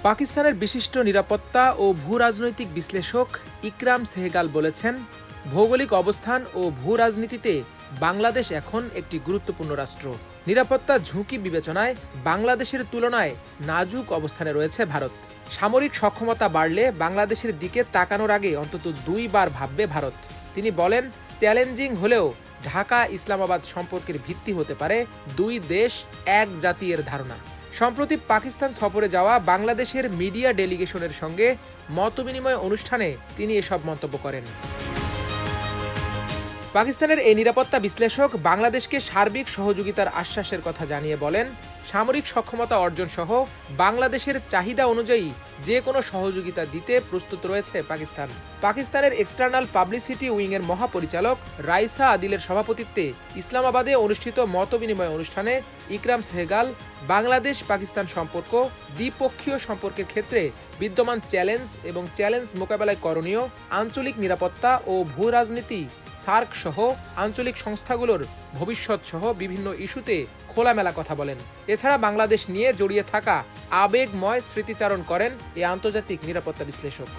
পাকিস্তানের বিশিষ্ট নিরাপত্তা ও ভূ-রাজনৈতিক বিশ্লেষক ইকরাম সেহগাল বলেছেন, ভৌগোলিক অবস্থান ও ভূ-রাজনীতিতে বাংলাদেশ এখন একটি গুরুত্বপূর্ণ রাষ্ট্র। নিরাপত্তা ঝুঁকি বিবেচনায় বাংলাদেশের তুলনায় নাজুক অবস্থানে রয়েছে ভারত। সামরিক সক্ষমতা বাড়লে বাংলাদেশের দিকে তাকানোর আগে অন্তত 2 বার ভাববে ভারত। তিনি বলেন, চ্যালেঞ্জিং হলেও ঢাকা ইসলামাবাদ সম্পর্কের ভিত্তি হতে পারে 2 দেশ এক জাতি এর ধারণা। সম্প্রতি পাকিস্তান সফরে যাওয়া বাংলাদেশের মিডিয়া ডেলিগেশনের সঙ্গে মতবিনিময় অনুষ্ঠানে তিনি এসব মন্তব্য করেন। পাকিস্তানের এই নিরাপত্তা বিশ্লেষক বাংলাদেশকে সার্বিক সহযোগিতার আশ্বাসের কথা জানিয়ে বলেন, সামরিক সক্ষমতা অর্জন সহ বাংলাদেশের চাহিদা অনুযায়ী যে কোনো সহযোগিতা দিতে প্রস্তুত রয়েছে পাকিস্তান। পাকিস্তানের এক্সটার্নাল পাবলিসিটি উইংয়ের মহাপরিচালক রাইসা আদিলের সভাপতিত্বে ইসলামাবাদে অনুষ্ঠিত মতবিনিময় অনুষ্ঠানে ইকরাম সেহগাল বাংলাদেশ পাকিস্তান সম্পর্ক দ্বিপক্ষীয় সম্পর্কের ক্ষেত্রে বিদ্যমান চ্যালেঞ্জ এবং চ্যালেঞ্জ মোকাবেলায় করণীয় আঞ্চলিক নিরাপত্তা ও ভূ রাজনীতি, সার্ক সহ আঞ্চলিক সংস্থাগুলোর ভবিষ্যৎ সহ বিভিন্ন ইস্যুতে খোলামেলা কথা বলেন। এছাড়া বাংলাদেশ নিয়ে জড়িয়ে থাকা আবেগময় স্মৃতিচারণ করেন এই আন্তর্জাতিক নিরাপত্তা বিশ্লেষক।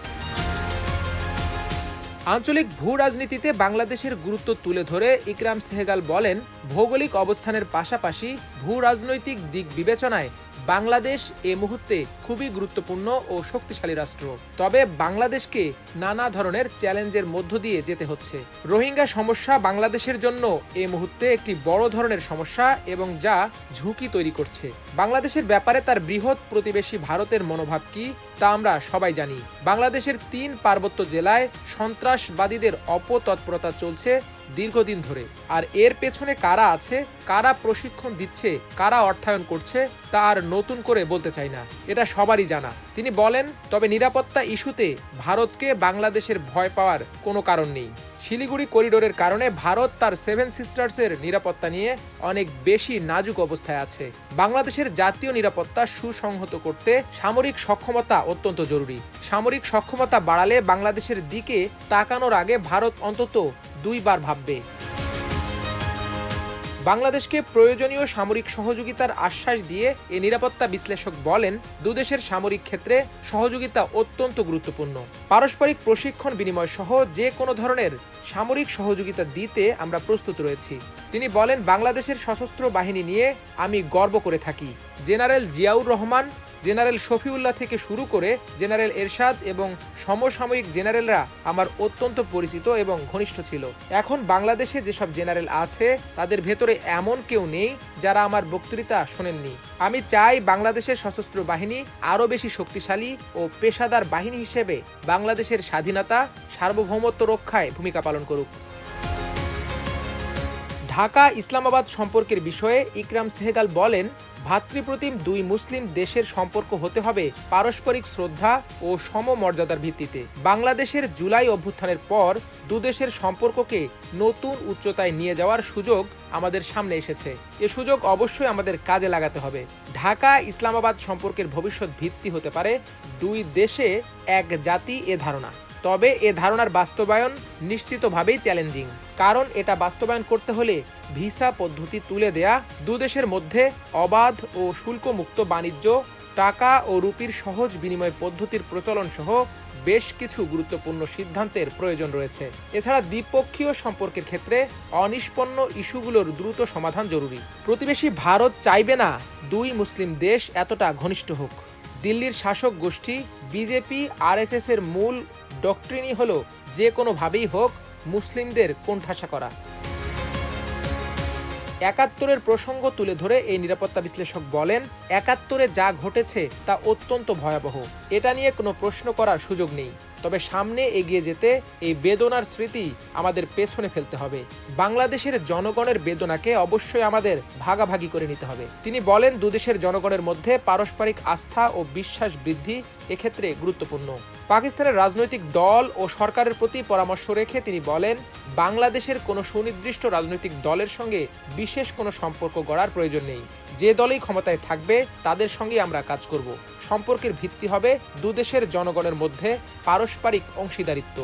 আঞ্চলিক ভূ রাজনীতিতে বাংলাদেশের গুরুত্ব তুলে ধরে ইকরাম সেহগাল বলেন, ভৌগোলিক অবস্থানের পাশাপাশি ভূ রাজনৈতিক দিক বিবেচনায় বাংলাদেশ এ মুহূর্তে খুবই গুরুত্বপূর্ণ ও শক্তিশালী রাষ্ট্র। তবে বাংলাদেশকে নানা ধরনের চ্যালেঞ্জের মধ্য দিয়ে যেতে হচ্ছে। রোহিঙ্গা সমস্যা বাংলাদেশের জন্য এ মুহূর্তে একটি বড় ধরনের সমস্যা এবং যা ঝুঁকি তৈরি করছে। বাংলাদেশের ব্যাপারে তার বৃহৎ প্রতিবেশী ভারতের মনোভাব কি তা আমরা সবাই জানি। বাংলাদেশের 3 পার্বত্য জেলায় সন্ত্রাসবাদীদের অপতৎপরতা চলছে দীর্ঘদিন ধরে, আর এর পেছনে কারা আছে, কারা প্রশিক্ষণ দিচ্ছে, কারা অর্থায়ন করছে তা আর নতুন করে বলতে চাই না, এটা সবারই জানা। তিনি বলেন, তবে নিরাপত্তা ইস্যুতে ভারতকে বাংলাদেশের ভয় পাওয়ার কোনো কারণ নেই। শিলিগুড়ি করিডোরের কারণে ভারত তার 7 সিস্টার্সের নিরাপত্তা নিয়ে অনেক বেশি নাজুক অবস্থায় আছে। বাংলাদেশের জাতীয় নিরাপত্তা সুসংহত করতে সামরিক সক্ষমতা অত্যন্ত জরুরি। সামরিক সক্ষমতা বাড়ালে বাংলাদেশের দিকে তাকানোর আগে ভারত অন্তত 2 বার ভাববে। বাংলাদেশকে প্রয়োজনীয় সামরিক সহযোগিতার আশ্বাস দিয়ে এ নিরাপত্তা বিশ্লেষক বলেন, দুদেশের সামরিক ক্ষেত্রে সহযোগিতা অত্যন্ত গুরুত্বপূর্ণ। পারস্পরিক প্রশিক্ষণ বিনিময় সহ যে কোনো ধরনের সামরিক সহযোগিতা দিতে আমরা প্রস্তুত রয়েছি। তিনি বলেন, বাংলাদেশের সশস্ত্র বাহিনী নিয়ে আমি গর্ব করে থাকি। জেনারেল জিয়াউর রহমান, জেনারেল শফিউল্লাহ থেকে শুরু করে জেনারেল এরশাদ এবং সমসাময়িক জেনারেলরা আমার অত্যন্ত পরিচিত এবং ঘনিষ্ঠ ছিল। এখন বাংলাদেশে যেসব জেনারেল আছে তাদের ভেতরে এমন কেউ নেই যারা আমার বক্তৃতা শোনেননি। আমি চাই বাংলাদেশের সশস্ত্র বাহিনী আরও বেশি শক্তিশালী ও পেশাদার বাহিনী হিসেবে বাংলাদেশের স্বাধীনতা, সার্বভৌমত্ব রক্ষায় ভূমিকা পালন করুক। ঢাকা ইসলামাবাদ সম্পর্কের বিষয়ে ইকরাম সেহগাল বলেন, ভ্রাতৃপ্রতিম 2 মুসলিম দেশের সম্পর্ক হতে হবে পারস্পরিক শ্রদ্ধা ও সমমর্যাদার ভিত্তিতে। বাংলাদেশের জুলাই অভ্যুত্থানের পর দুদেশের সম্পর্ককে নতুন উচ্চতায় নিয়ে যাওয়ার সুযোগ আমাদের সামনে এসেছে। এ সুযোগ অবশ্যই আমাদের কাজে লাগাতে হবে। ঢাকা ইসলামাবাদ সম্পর্কের ভবিষ্যৎ ভিত্তি হতে পারে 2 দেশে এক জাতি এ ধারণা। তবে এ ধারণার বাস্তবায়ন নিশ্চিতভাবেই চ্যালেঞ্জিং, কারণ এটা বাস্তবায়ন করতে হলে ভিসা পদ্ধতি তুলে দেয়া, 2 দেশের মধ্যে অবাধ ও শুল্কমুক্ত বাণিজ্য, টাকা ও রুপির সহজ বিনিময় পদ্ধতির প্রচলন সহ বেশ কিছু গুরুত্বপূর্ণ সিদ্ধান্তের প্রয়োজন রয়েছে। এছাড়া দ্বিপক্ষীয় সম্পর্কের ক্ষেত্রে অনিষ্পন্ন ইস্যুগুলোর দ্রুত সমাধান জরুরি। প্রতিবেশী ভারত চাইবে না 2 মুসলিম দেশ এতটা ঘনিষ্ঠ হোক। দিল্লির শাসক গোষ্ঠী বিজেপি আরএসএস এর মূল ডক্ট্রিনই হলো যে কোনোভাবেই হোক মুসলিমদের কোণঠাসা করা। 71-এর প্রসঙ্গ তুলে ধরে এই নিরাপত্তা বিশ্লেষক বলেন, 71-এ যা ঘটেছে তা অত্যন্ত ভয়াবহ, এটা নিয়ে কোনো প্রশ্ন করার সুযোগ নেই। তবে সামনে এগিয়ে যেতে এই বেদনার স্মৃতি আমাদের পেছনে ফেলতে হবে। বাংলাদেশের জনগণের বেদনাকে অবশ্যই আমাদের ভাগাভাগি করে নিতে হবে। তিনি বলেন, 2 দেশের জনগণের মধ্যে পারস্পরিক আস্থা ও বিশ্বাস বৃদ্ধি এক্ষেত্রে গুরুত্বপূর্ণ। পাকিস্তানের রাজনৈতিক দল ও সরকারের প্রতি পরামর্শ রেখে তিনি বলেন, বাংলাদেশের কোনো সুনির্দিষ্ট রাজনৈতিক দলের সঙ্গে বিশেষ কোনো সম্পর্ক গড়ার প্রয়োজন নেই। যে দলই ক্ষমতায় থাকবে তাদের সঙ্গে আমরা কাজ করব। সম্পর্কের ভিত্তি হবে 2 দেশের জনগণের মধ্যে পারস্পরিক অংশীদারিত্ব।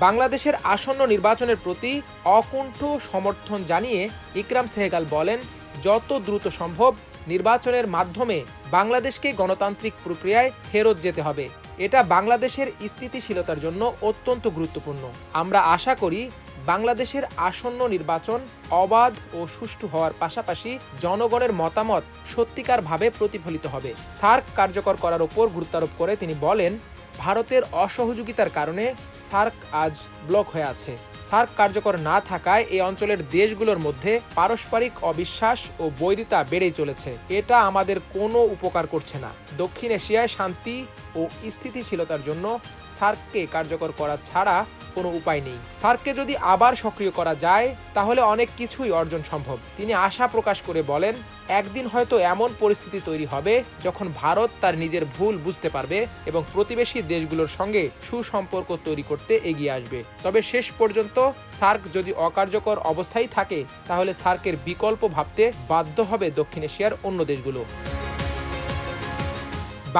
বাংলাদেশের আসন্ন নির্বাচনের প্রতি অকুণ্ঠ সমর্থন জানিয়ে ইকরাম সেহগাল বলেন, যত দ্রুত সম্ভব নির্বাচনের মাধ্যমে বাংলাদেশকে গণতান্ত্রিক প্রক্রিয়ায় ফেরত যেতে হবে। এটা বাংলাদেশের স্থিতিশীলতার জন্য অত্যন্ত গুরুত্বপূর্ণ। আমরা আশা করি বাংলাদেশের আসন্ন নির্বাচন অবাধ ও সুষ্ঠু হওয়ার পাশাপাশি জনগণের মতামত সত্যিকারভাবে প্রতিফলিত হবে। সার্ক কার্যকর করার উপর গুরুত্বারোপ করে তিনি বলেন, ভারতের অসহযোগিতার কারণে সার্ক আজ ব্লক হয়ে আছে। সার্ক কার্যকর না থাকায় এই অঞ্চলের দেশগুলোর মধ্যে পারস্পরিক অবিশ্বাস ও বৈরিতা বেড়েই চলেছে। এটা আমাদের কোনো উপকার করছে না। দক্ষিণ এশিয়ায় শান্তি ও স্থিতিশীলতার জন্য সার্ককে কার্যকর করা ছাড়া কোনো উপায় নেই। সার্ককে যদি আবার সক্রিয় করা যায় তাহলে অনেক কিছুই অর্জন সম্ভব। তিনি আশা প্রকাশ করে বলেন, একদিন হয়তো এমন পরিস্থিতি তৈরি হবে যখন ভারত তার নিজের ভুল বুঝতে পারবে এবং প্রতিবেশী দেশগুলোর সঙ্গে সুসম্পর্ক তৈরি করতে এগিয়ে আসবে। তবে শেষ পর্যন্ত সার্ক যদি অকার্যকর অবস্থায় থাকে তাহলে সার্কের বিকল্প ভাবতে বাধ্য হবে দক্ষিণ এশিয়ার অন্য দেশগুলো।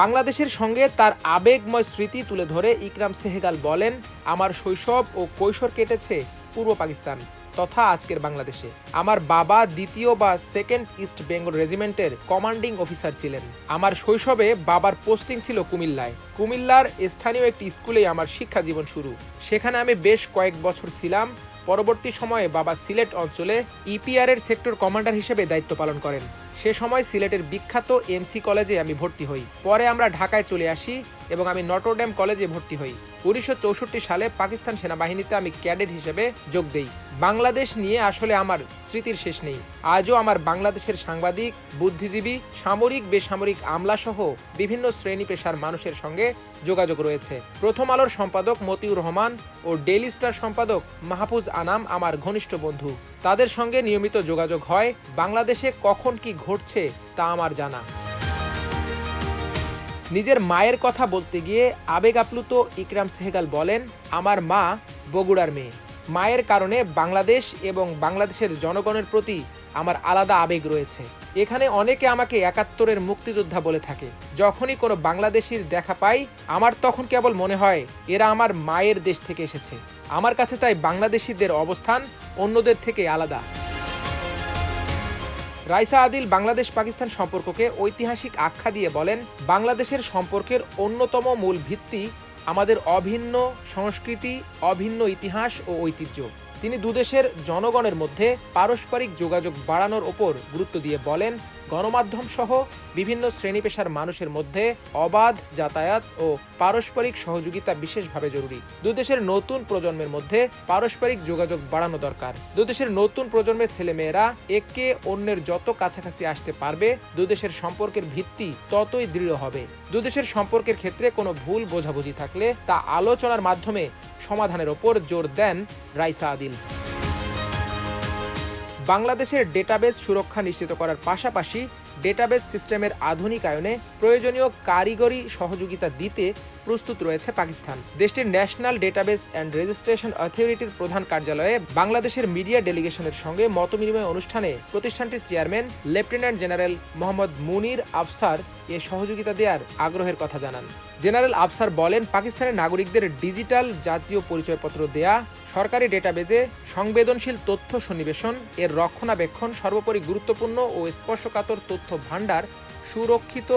বাংলাদেশের সঙ্গে তার আবেগময় স্মৃতি তুলে ধরে ইকরাম সেহগাল বলেন, আমার শৈশব ও কৈশোর কেটেছে পূর্ব পাকিস্তান তথা আজকের বাংলাদেশে। আমার বাবা দ্বিতীয় বা সেকেন্ড ইস্ট বেঙ্গল রেজিমেন্টের কমান্ডিং অফিসার ছিলেন। আমার শৈশবে বাবার পোস্টিং ছিল কুমিল্লায়। কুমিল্লার স্থানীয় একটি স্কুলেই আমার শিক্ষা জীবন শুরু। সেখানে আমি বেশ কয়েক বছর ছিলাম। পরবর্তী সময়ে বাবা সিলেট অঞ্চলে ইপিআর এর সেক্টর কমান্ডার হিসেবে দায়িত্ব পালন করেন। সে সময় সিলেটের বিখ্যাত এমসি কলেজে আমি ভর্তি হই। পরে আমরা ঢাকায় চলে আসি এবং আমি নটরডেম কলেজে ভর্তি হই। 1964 সালে পাকিস্তান সেনাবাহিনীতে আমি ক্যাডেট হিসেবে যোগ দেই। বাংলাদেশ নিয়ে আসলে আমার স্মৃতির শেষ নেই। আজও আমার বাংলাদেশের সাংবাদিক, বুদ্ধিজীবী, সামরিক বেসামরিক আমলাসহ বিভিন্ন শ্রেণী পেশার মানুষের সঙ্গে যোগাযোগ রয়েছে। প্রথম আলোর সম্পাদক মতিউর রহমান ও ডেইলি স্টার সম্পাদক মাহফুজ আনাম আমার ঘনিষ্ঠ বন্ধু। তাদের সঙ্গে নিয়মিত যোগাযোগ হয়। বাংলাদেশে কখন কি ঘটছে তা আমার জানা। নিজের মায়ের কথা বলতে গিয়ে আবেগ আপ্লুত ইকরাম সেহগাল বলেন, আমার মা বগুড়ার মেয়ে। মায়ের কারণে বাংলাদেশ এবং বাংলাদেশের জনগণের প্রতি আমার আলাদা আবেগ রয়েছে। এখানে অনেকে আমাকে 71-এর মুক্তিযোদ্ধা বলে থাকে। যখনই কোনো বাংলাদেশির দেখা পাই আমার তখন কেবল মনে হয় এরা আমার মায়ের দেশ থেকে এসেছে। আমার কাছে তাই বাংলাদেশিদের অবস্থান অন্যদের থেকে আলাদা। রাইসা আদিল বাংলাদেশ পাকিস্তান সম্পর্ককে ঐতিহাসিক আখ্যা দিয়ে বলেন, বাংলাদেশের সম্পর্কের অন্যতম মূল ভিত্তি আমাদের অভিন্ন সংস্কৃতি, অভিন্ন ইতিহাস ও ঐতিহ্য। তিনি দুদেশের জনগণের মধ্যে পারস্পরিক যোগাযোগ বাড়ানোর ওপর গুরুত্ব দিয়ে বলেন, গণমাধ্যম সহ বিভিন্ন শ্রেণী পেশার মানুষের মধ্যে অবাধ যাতায়াত ও পারস্পরিক সহযোগিতা বিশেষভাবে জরুরি। দুদেশের নতুন প্রজন্মের মধ্যে পারস্পরিক যোগাযোগ বাড়ানো দরকার। দুদেশের নতুন প্রজন্মের ছেলেমেয়েরা একে অন্যের যত কাছাকাছি আসতে পারবে দুদেশের সম্পর্কের ভিত্তি ততই দৃঢ় হবে। দুদেশের সম্পর্কের ক্ষেত্রে কোনো ভুল বোঝাবুঝি থাকলে তা আলোচনার মাধ্যমে সমাধানের ওপর জোর দেন রাইসা আদিল। বাংলাদেশের ডেটাবেস সুরক্ষা নিশ্চিত করার পাশাপাশি ডেটাবেস সিস্টেমের আধুনিকায়নে প্রয়োজনীয় কারিগরি সহযোগিতা দিতে প্রস্তুত রয়েছে পাকিস্তান। দেশটির ন্যাশনাল ডেটাবেস অ্যান্ড রেজিস্ট্রেশন অথরিটির প্রধান কার্যালয়ে বাংলাদেশের মিডিয়া ডেলিগেশনের সঙ্গে মতবিনিময় অনুষ্ঠানে প্রতিষ্ঠানটির চেয়ারম্যান লেফটেন্যান্ট জেনারেল মোহাম্মদ মুনির আফসার এ সহযোগিতা দেওয়ার আগ্রহের কথা জানান। জেনারেল আফসার বলেন, পাকিস্তানের নাগরিকদের ডিজিটাল জাতীয় পরিচয়পত্র দেয়া, সরকারি ডেটাবেজে সংবেদনশীল তথ্য সন্নিবেশন, এর রক্ষণাবেক্ষণ, সর্বোপরি গুরুত্বপূর্ণ ও স্পর্শকাতর তথ্য ভাণ্ডার সুরক্ষিত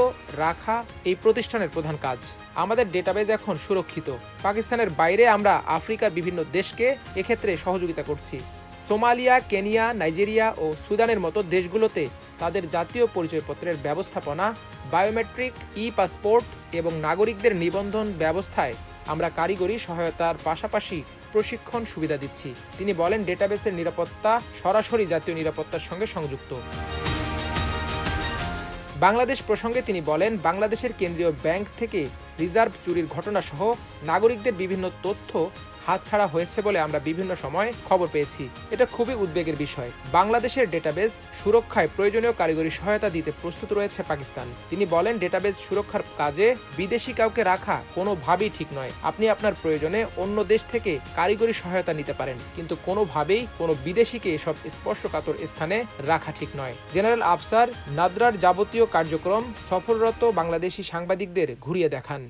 রাখা এই প্রতিষ্ঠানের প্রধান কাজ। আমাদের ডেটাবেজ এখন সুরক্ষিত। পাকিস্তানের বাইরে আমরা আফ্রিকার বিভিন্ন দেশকে এক্ষেত্রে সহযোগিতা করছি। সোমালিয়া, কেনিয়া, নাইজেরিয়া ও সুদানের মতো দেশগুলোতে তাদের জাতীয় পরিচয়পত্রের ব্যবস্থাপনা, বায়োমেট্রিক, ই পাসপোর্ট এবং নাগরিকদের নিবন্ধন ব্যবস্থায় আমরা কারিগরি সহায়তার পাশাপাশি প্রশিক্ষণ সুবিধা দিচ্ছি। তিনি বলেন, ডেটাবেসের নিরাপত্তা সরাসরি জাতীয় নিরাপত্তার সঙ্গে সংযুক্ত। বাংলাদেশ প্রসঙ্গে তিনি বলেন, বাংলাদেশের কেন্দ্রীয় ব্যাংক থেকে রিজার্ভ চুরির ঘটনা সহ নাগরিকদের বিভিন্ন তথ্য হাতছাড়া হয়েছে বলে আমরা বিভিন্ন সময় খবর পেয়েছি। এটা খুবই উদ্বেগের বিষয়। বাংলাদেশের ডেটাবেস সুরক্ষায় প্রয়োজনীয় কারিগরি সহায়তা দিতে প্রস্তুত রয়েছে পাকিস্তান। তিনি বলেন, ডেটাবেস সুরক্ষার কাজে বিদেশি কাউকে রাখা কোনোভাবেই ঠিক নয়। আপনি আপনার প্রয়োজনে অন্য দেশ থেকে কারিগরি সহায়তা নিতে পারেন, কিন্তু কোনোভাবেই কোনো বিদেশিকে এসব স্পর্শকাতর স্থানে রাখা ঠিক নয়। জেনারেল আফসার নাদরার যাবতীয় কার্যক্রম সফররত বাংলাদেশি সাংবাদিকদের ঘুরিয়ে দেখান।